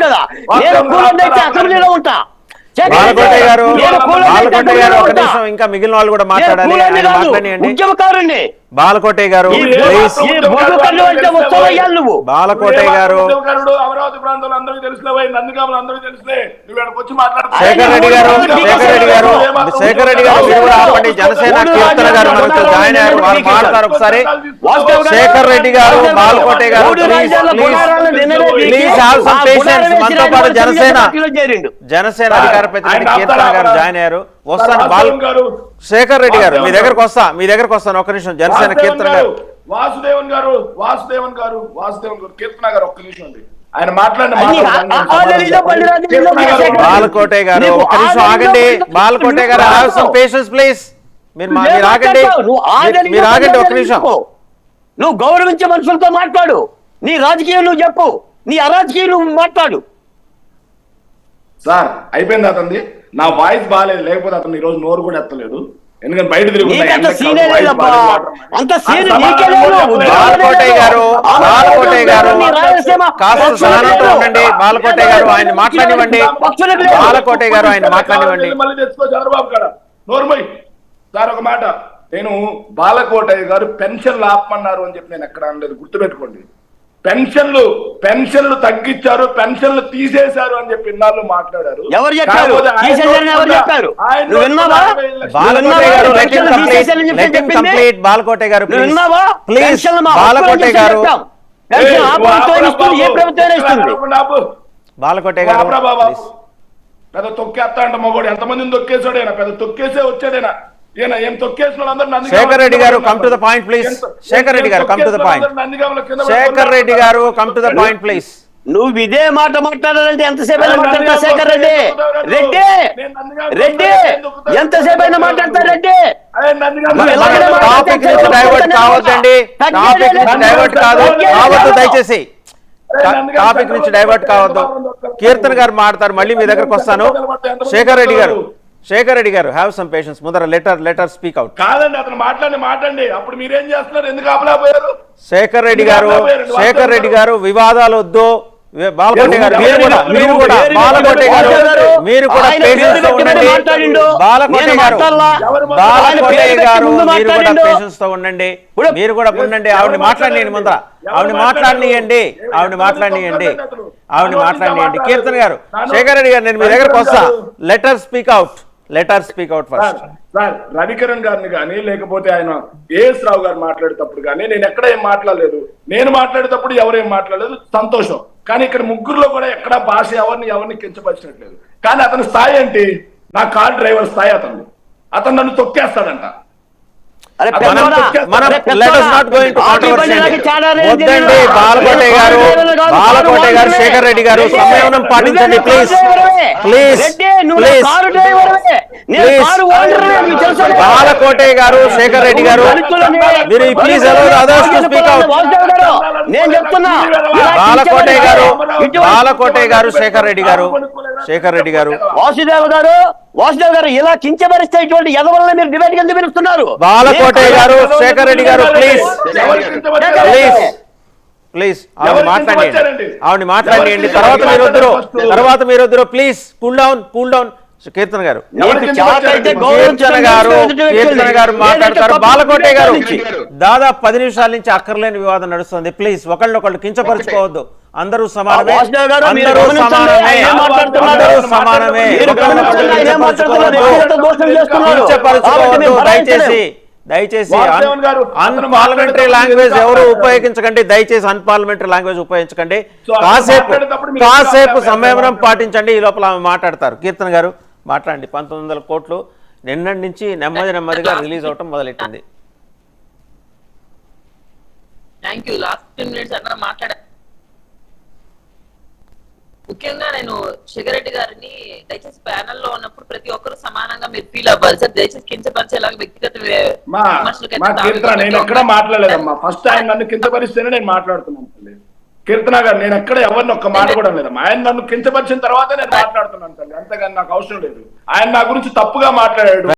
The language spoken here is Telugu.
కదా. నేను కూలండి అయితే అసెంబ్లీలో ఉంటా. బాలకోటయ్య గారు ఒక నిమిషం, ఇంకా మిగిలిన వాళ్ళు కూడా మాట్లాడాలి. ఉద్యమకారుణ్ణి బాలకోటయ్య గారు బాలకోటయ్య గారు అమరావతి ప్రాంతంలో అందరికీ తెలుసులే, నందిగామలు అందరికీ తెలుసులే, నువ్వు ఇక్కడికి వచ్చి శేఖర్ రెడ్డి గారు మీరు కూడా ఆపండి. జనసేన కీర్తన గారు మనతో జాయిన్ అయ్యారు, వారు మాట్లాడతారు ఒకసారి. శేఖర్ రెడ్డి గారు, బాలకోటయ్య గారు, ప్లీజ్ హావ్ సమ్ పేషెన్స్. మనతో పాటు జనసేన అధికార ప్రతినిధి కీర్తన గారు జాయిన్ అయ్యారు. వస్తాను శేఖర్ రెడ్డి గారు, మీ దగ్గరకు వస్తాను. ఒక నిమిషం. జనసేన కీర్తన గారు, వాసుదేవన్ గారు కీర్తన గారు ఒక్క నిమిషం అండి, ఆయన మాట్లాడిన బాలకోటయ్య గారు ఒక్క నిమిషం ఆగండి. బాలకోటయ్య గారు హావ్ సమ్ పేషెన్స్ ప్లీజ్. మీరు ఆగండి ఒక్క నిమిషం. నువ్వు గౌరవించే మనుషులతో మాట్లాడు. నీ రాజకీయం నువ్వు చెప్పు, నీ అరాజకీయం నువ్వు మాట్లాడు. సార్ అయిపోయింది అతనిది. నా వాయిస్ బాగాలేదు, లేకపోతే అతను ఈ రోజు నోరు కూడా ఎత్తలేదు. ఎందుకంటే బయట బాలకోటయ్య గారు కాస్త సహనంతో ఉండండి. బాలకోటయ్య గారు ఆయన మాట్లాడివ్వండి. మళ్ళీ తెచ్చుకో చంద్రబాబు గారు నోరుమోయ్. సార్ ఒక మాట, నేను బాలకోటయ్య గారు పెన్షన్లు ఆపమన్నారు అని చెప్పి నేను ఎక్కడ అనలేదు, గుర్తుపెట్టుకోండి. పెన్షన్లు తగ్గించారు, పెన్షన్లు తీసేశారు అని చెప్పి ఇన్నాళ్ళు మాట్లాడారు. ఎవరు చెప్పారు? బాలకోటయ్య గారు పెద్ద తొక్కేస్తా అంట మగోడు. ఎంతమందిని తొక్కేసాడైనా, పెద్ద తొక్కేసే వచ్చాడైనా. ఏం తొక్కేసిన వాళ్ళందరూ. శేఖర్ రెడ్డి గారు come to the point please. Shekhar Reddy గారు come to the point. Please. నువ్వు ఇదే మాట మాట్లాడాలంటే ఎంతసేపు అయినా మాట్లాడతా శేఖర్ రెడ్డి. రెడ్డి ఎంతసేపు అయినా మాట్లాడతా రెడ్డి. టాపిక్ నుంచి డైవర్ట్ కావద్దండి. దయచేసి టాపిక్ నుంచి డైవర్ట్ కావద్దు. కీర్తన్ గారు మాట్లాడతారు, మళ్ళీ మీ దగ్గరకు వస్తాను. శేఖర్ రెడ్డి గారు హ్యావ్ సమ్ పేషెన్స్. ముందర లెటర్ స్పీక్ అవుట్. కాదండి, అతను మాట్లాడండి. అప్పుడు మీరేం చేస్తున్నారు? ఎందుకు ఆపలేకపోయారు? శేఖర్ రెడ్డి గారు వివాదాలు వద్దు. బాలకోటయ్య గారు మీరు కూడా పేషెన్స్ తో ఉండండి. బాలకోటయ్య గారు మీరు కూడా పేషెన్స్ తో ఉండండి. మీరు కూడా ఉండండి. ఆవిడ మాట్లాడియండి. ముందర ఆవిడ మాట్లాడియండి. కీర్తన్ గారు, శేఖర్ రెడ్డి గారు, నేను మీ దగ్గరకు వస్తా. Letter speak out first. Sir Ravikiran గారిని కానీ, లేకపోతే ఆయన ఏఎస్ రావు గారు మాట్లాడేటప్పుడు కానీ నేను ఎక్కడ ఏం మాట్లాడలేదు. నేను మాట్లాడేటప్పుడు ఎవరేం మాట్లాడలేదు, సంతోషం. కానీ ఇక్కడ ముగ్గురులో కూడా ఎక్కడ భాష ఎవరిని కించపరిచినట్లేదు. కానీ అతని స్థాయి ఏంటి? నా కార్ డ్రైవర్ స్థాయి అతను నన్ను తొక్కేస్తాడంట. బాలకోటయ్య గారు, శేఖర్ రెడ్డి గారు సంయమనం పాటించండి ప్లీజ్. బాలకోటయ్య గారు, శేఖర్ రెడ్డి గారు, మీరు please others to speak out. Balakotaiah గారు, శేఖర్ రెడ్డి గారు, వాసుదేవ్ గారు ఇలా కించపరిస్తే ఇటువంటి ఎదవల్ల మీరు డిబేట్ కింద పిలుస్తున్నారు. బాలకోటయ్య గారు, శేఖర్ రెడ్డి గారు, ప్లీజ్ ఆవిడ మాట్లాడండి. తర్వాత మీరొద్దరు ప్లీజ్. Cool down. కీర్తన గారు మాట్లాడతారు. బాలకోటయ్య గారు దాదాపు 10 నిమిషాల నుంచి అక్కర్లేని వివాదం నడుస్తుంది. ప్లీజ్ ఒకళ్ళొకళ్ళు కించపరుచుకోవద్దు. అందరూ సమానమే. దయచేసి అన్పార్లమెంటరీ లాంగ్వేజ్ ఎవరు ఉపయోగించకండి. కాసేపు సంయమనం పాటించండి. ఈ లోపల ఆమె మాట్లాడతారు. కీర్తన గారు మాట్లాడండి. 1900 కోట్లు నిన్నటి నుంచి నెమ్మదిగా రిలీజ్ అవటం మొదలెట్టింది. ముఖ్యంగా నేను శేఖర్ రెడ్డి గారిని దయచేసి ప్యానెల్ లో ఉన్నప్పుడు ప్రతి ఒక్కరు సమానంగా మీరు ఫీల్ అవ్వాలి సార్. దయచేసి కించపరిచేలాగా వ్యక్తిగత నేను ఎక్కడ మాట్లాడలేదమ్మా. ఫస్ట్ ఆయన నన్ను కించపరిస్తేనే నేను మాట్లాడుతున్నాను. కీర్తన గారు, నేను ఎక్కడ ఎవరిని ఒక్క మాట కూడా లేదమ్మా. ఆయన నన్ను కించపరిచిన తర్వాత నేను మాట్లాడుతున్నాను తల్లి, అంతేగాని నాకు అవసరం లేదు. ఆయన నా గురించి తప్పుగా మాట్లాడాడు.